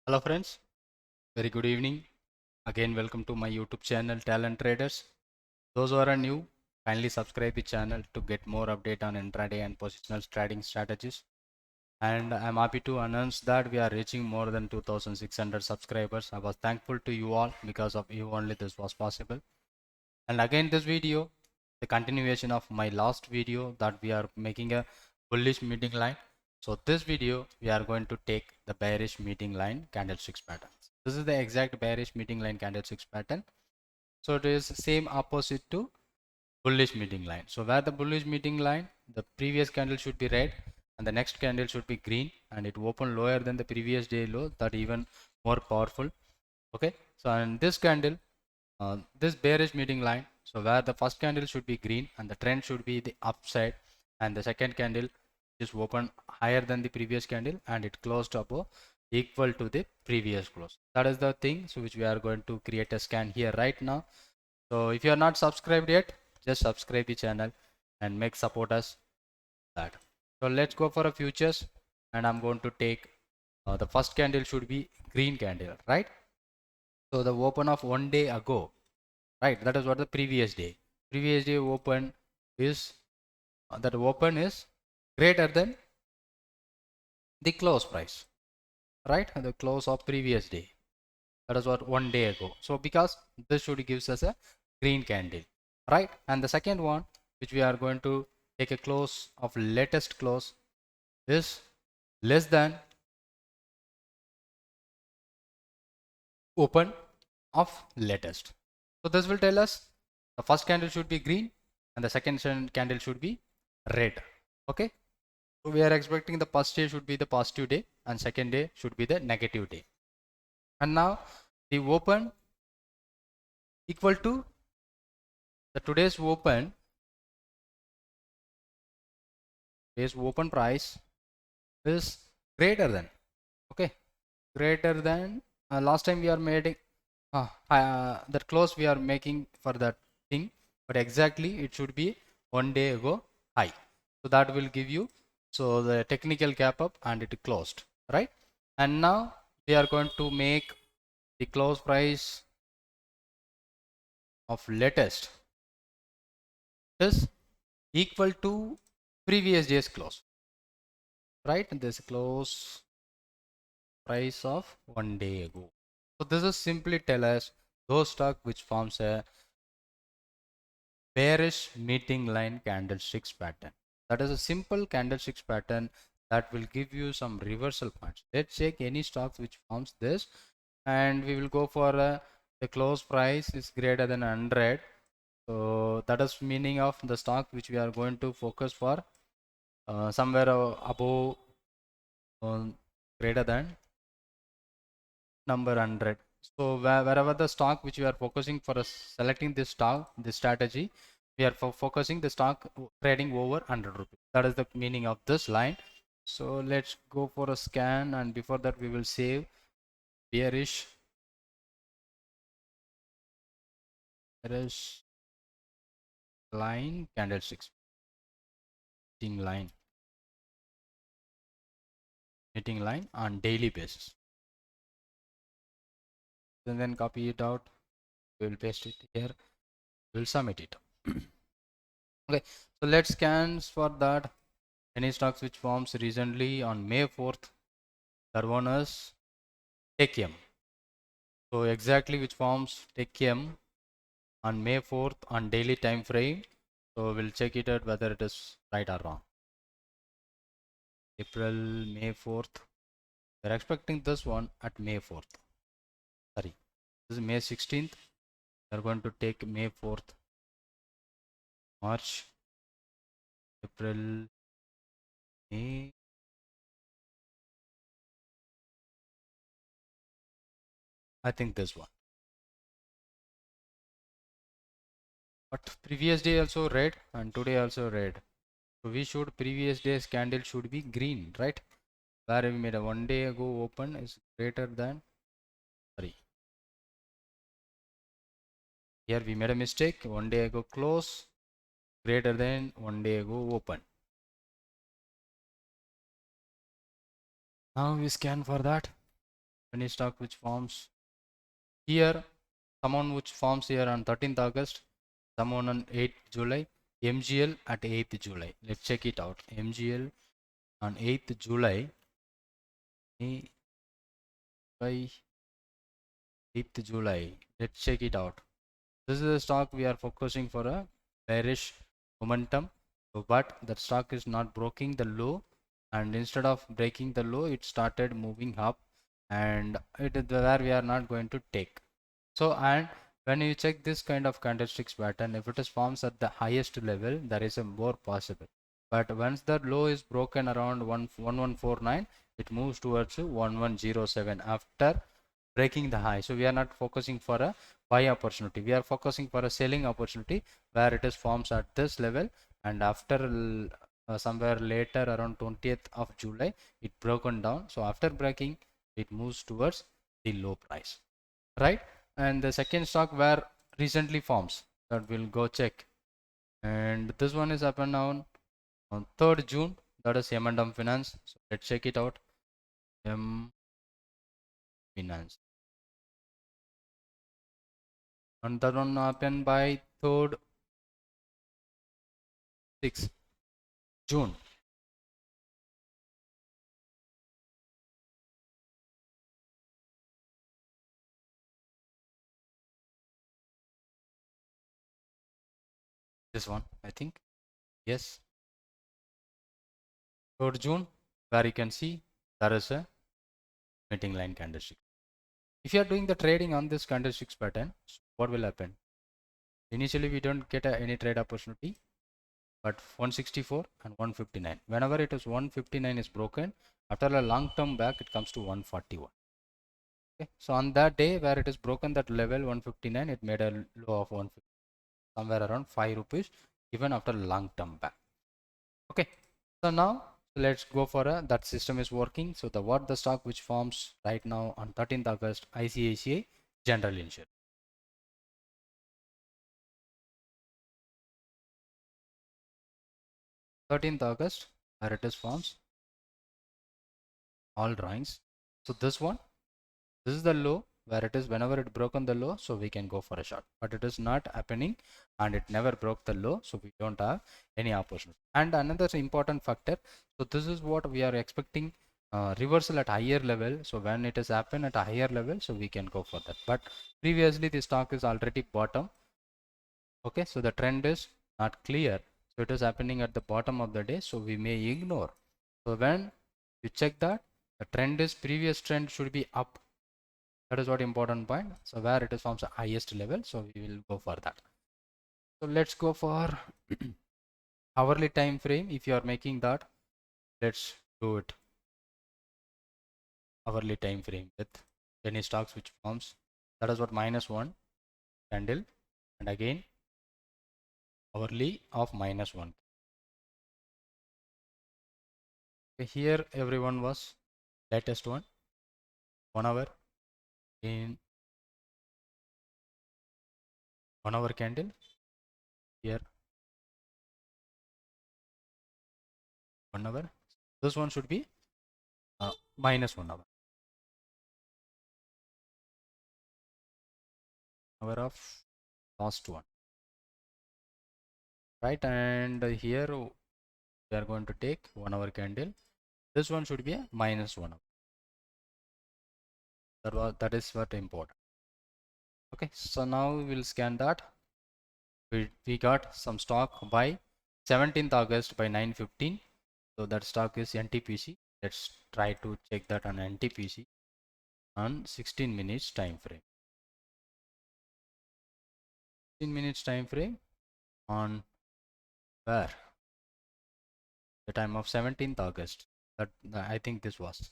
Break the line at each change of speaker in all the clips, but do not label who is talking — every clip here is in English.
Hello friends, very good evening. Again welcome to my YouTube channel Talent Traders. Those who are new, kindly subscribe the channel to get more update on intraday and positional trading strategies. And I'm happy to announce that we are reaching more than 2600 subscribers. I was thankful to you all, because of you only this was possible. And again this video, the continuation of my last video, that we are making a bullish meeting line. So this video we are going to take the bearish meeting line candlesticks pattern. This is the exact bearish meeting line candlesticks pattern. So it is same opposite to bullish meeting line. So where the bullish meeting line, the previous candle should be red and the next candle should be green, and it opened lower than the previous day low, that even more powerful. Okay, so and this candle, this bearish meeting line, so where the first candle should be green and the trend should be the upside, and the second candle is open higher than the previous candle and it closed above equal to the previous close. That is the thing, so which we are going to create a scan here right now. So if you are not subscribed yet, just subscribe the channel and make support us that. So let's go for a futures, and I'm going to take the first candle should be green candle, right? So the open of one day ago, right? That is what the previous day open is, that open is greater than the close price, right? The close of previous day, that is what one day ago. So because this should gives us a green candle, right? And the second one which we are going to take a close of latest close is less than open of latest. So this will tell us the first candle should be green and the second candle should be red. Okay, so we are expecting the first day should be the positive day and second day should be the negative day. And now the open equal to the today's open price is greater than, okay, greater than last time we are making that close we are making for that thing, but exactly it should be one day ago high. So that will give you, so the technical gap up and it closed, right? And now we are going to make the close price of latest is equal to previous day's close, right? And this close price of one day ago. So this is simply tell us those stock which forms a bearish meeting line candlesticks pattern. That is a simple candlesticks pattern that will give you some reversal points. Let's check any stocks which forms this, and we will go for the close price is greater than 100. So that is meaning of the stock which we are going to focus for somewhere above greater than number 100. So wherever the stock which we are focusing for selecting this stock, this strategy, we are focusing the stock trading over 100 rupees. That is the meaning of this line. So let's go for a scan, and before that we will save bearish line candlesticks meeting line on daily basis. And then copy it out. We will paste it here. We will submit it. Okay, so let's scan for that. Any stocks which forms recently on May 4th, that one is TechM. So exactly which forms TechM on May 4th on daily time frame. So we'll check it out whether it is right or wrong. April, May 4th. We're expecting this one at May 4th. Sorry, this is May 16th. We're going to take May 4th, March, April, May. I think this one. But previous day also red and today also red. So we should, previous day's candle should be green, right? Where we made a one day ago open is greater than, sorry, here we made a mistake. One day ago close greater than one day ago open. Now we scan for that. Penny stock which forms here, someone which forms here on 13th August, someone on 8th July, MGL at 8th July. Let's check it out. MGL on 8th July, by 8th July. Let's check it out. This is a stock we are focusing for a bearish momentum, but that stock is not breaking the low, and instead of breaking the low, it started moving up, and it is where we are not going to take. So, and when you check this kind of candlesticks pattern, if it is forms at the highest level, there is a more possible. But once the low is broken around 1149, it moves towards 1107 after breaking the high. So we are not focusing for a buy opportunity, we are focusing for a selling opportunity where it is forms at this level, and after somewhere later around 20th of July it broken down. So after breaking, it moves towards the low price, right? And the second stock where recently forms, that we'll go check, and this one is up and down on 3rd June, that is M&M Finance. So let's check it out. M Finance, and that one happened by 3rd 6th June. This one, I think, yes, 3rd June, where you can see there is a meeting line candlestick. If you are doing the trading on this candlesticks pattern, what will happen? Initially we don't get any trade opportunity, but 164 and 159, whenever it is 159 is broken, after a long term back it comes to 141. Okay, so on that day where it is broken that level 159, it made a low of 150, somewhere around 5 rupees, even after long term back. Okay, so now let's go for a that system is working. So the what the stock which forms right now on 13th August, ICICI General Insurance. 13th August, where it is forms all drawings. So this one, this is the low where it is whenever it broken the low, so we can go for a short, but it is not happening and it never broke the low, so we don't have any opportunity. And another important factor, so this is what we are expecting, reversal at higher level. So when it is happen at a higher level, so we can go for that, but previously the stock is already bottom. Okay, so the trend is not clear, so it is happening at the bottom of the day, so we may ignore. So when you check that the trend is previous trend should be up, that is what important point. So where it is forms the highest level, so we will go for that. So let's go for hourly time frame. If you are making that, let's do it hourly time frame with any stocks which forms, that is what -1 candle, and again hourly of -1. Okay, here everyone was latest one 1 hour in 1 hour candle, here 1 hour, this one should be -1 hour of last one, right? And here we are going to take 1 hour candle, this one should be a -1 hour. That is what important. Okay, so now we will scan that. We got some stock by 17th August by 9:15. So that stock is NTPC. Let's try to check that on NTPC on 16 minutes time frame. 16 minutes time frame on where? The time of 17th August. That I think this was.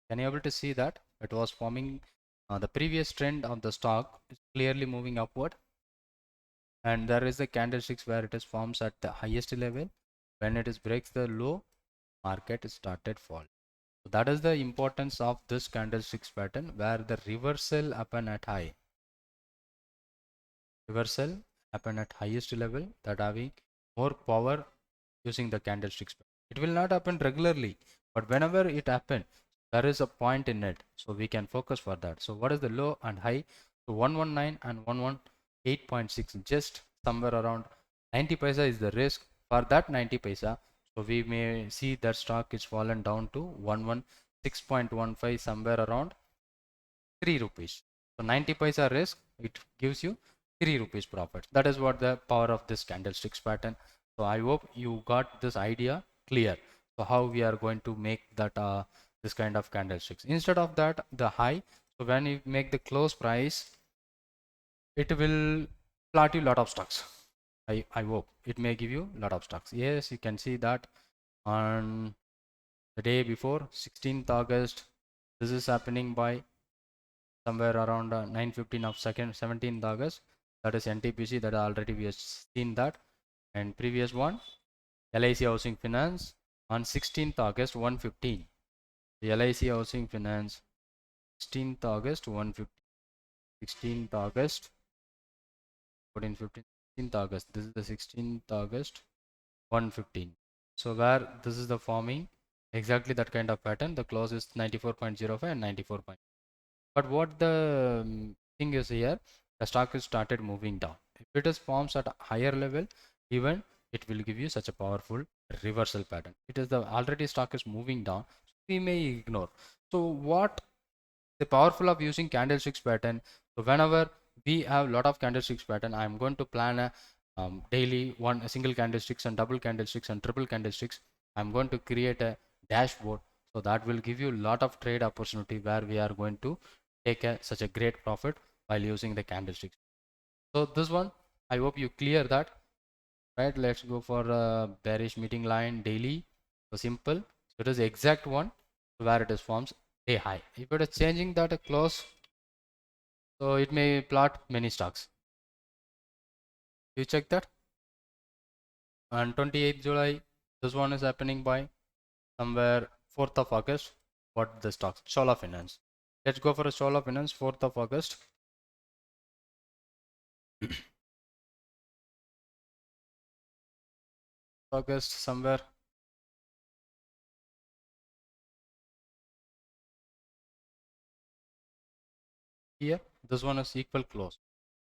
Can you able to see that it was forming the previous trend of the stock is clearly moving upward, and there is a candlesticks where it is forms at the highest level. When it is breaks the low, market started fall. So that is the importance of this candlesticks pattern, where the reversal happen at high, reversal happen at highest level, that having more power using the candlesticks. It will not happen regularly, but whenever it happen, there is a point in it, so we can focus for that. So what is the low and high? So 119 and 118.6, just somewhere around 90 paisa is the risk for that 90 paisa. So we may see that stock is fallen down to 116.15, somewhere around 3 rupees. So 90 paisa risk, it gives you 3 rupees profit. That is what the power of this candlesticks pattern. So I hope you got this idea clear. So how we are going to make that this kind of candlesticks. Instead of that, the high, so when you make the close price, it will plot you lot of stocks. I hope it may give you lot of stocks. Yes, you can see that on the day before 16th August, this is happening by somewhere around 9:15 of 17th August. That is NTPC, that already we have seen that. And previous one, LIC Housing Finance on 16th August 1:15. The LIC Housing Finance 16th August 1:15. 16th August 14, 15, 16th August. This is the 16th August 1:15. So where this is the forming exactly that kind of pattern. The close is 94.05 and 94. But what the thing is here, the stock is started moving down. If it is forms at a higher level, even it will give you such a powerful reversal pattern. It is the already stock is moving down, so we may ignore. So what the powerful of using candlesticks pattern? So whenever we have lot of candlesticks pattern, I am going to plan a daily a single candlesticks and double candlesticks and triple candlesticks. I'm going to create a dashboard, so that will give you a lot of trade opportunity where we are going to take such a great profit while using the candlesticks. So this one, I hope you clear that, right? Let's go for a bearish meeting line daily. So simple. So it is the exact one where it is forms day high. If it is changing that a close, so it may plot many stocks. You check that. On 28th July, this one is happening by somewhere 4th of August. What the stocks? Chola Finance. Let's go for a Chola Finance 4th of August. August somewhere here. This one is equal close,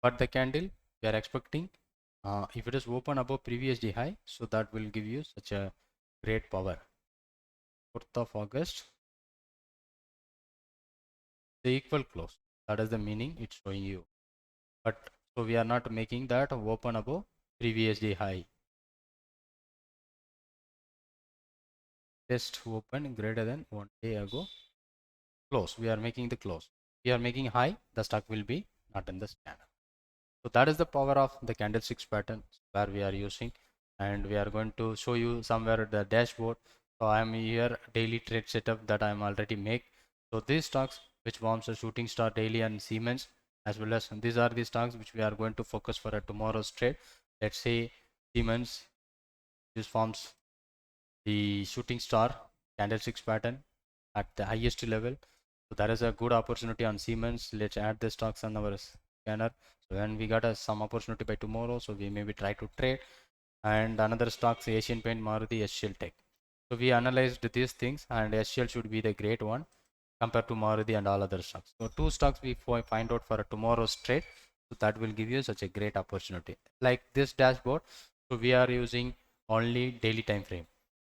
but the candle we are expecting, if it is open above previous day high, so that will give you such a great power. 4th of August, the equal close, that is the meaning it's showing you. But so we are not making that open above previous day high. Test open greater than 1 day ago close. We are making the close. We are making high, the stock will be not in the scanner. So that is the power of the candlesticks pattern where we are using, and we are going to show you somewhere the dashboard. So I am here daily trade setup that I am already make. So these stocks which forms a shooting star daily and Siemens, as well as these are the stocks which we are going to focus for a tomorrow's trade. Let's say Siemens, this forms the shooting star candlesticks pattern at the highest level. So there is a good opportunity on Siemens. Let's add the stocks on our scanner. So when we got some opportunity by tomorrow, so we maybe try to trade. And another stocks, Asian Paint, Maruti, SCL Tech. So we analyzed these things, and SCL should be the great one compared to Maruti and all other stocks. So two stocks we find out for a tomorrow's trade. So that will give you such a great opportunity. Like this dashboard, so we are using only daily time frame.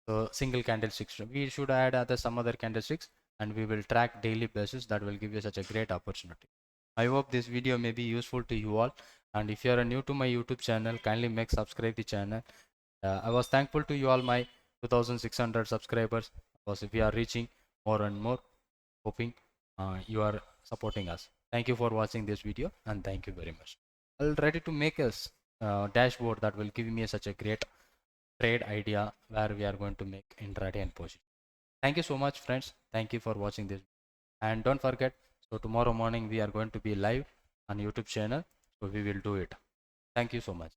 So single candlesticks. We should add some other candlesticks, and we will track daily basis. That will give you such a great opportunity. I hope this video may be useful to you all. And if you are new to my YouTube channel, kindly make subscribe the channel. I was thankful to you all my 2600 subscribers, because if we are reaching more and more, hoping you are supporting us. Thank you for watching this video, and thank you very much. I'll ready to make a dashboard that will give me such a great trade idea where we are going to make intraday and position. Thank you so much, friends. Thank you for watching this, and don't forget, so tomorrow morning we are going to be live on YouTube channel, so we will do it. Thank you so much.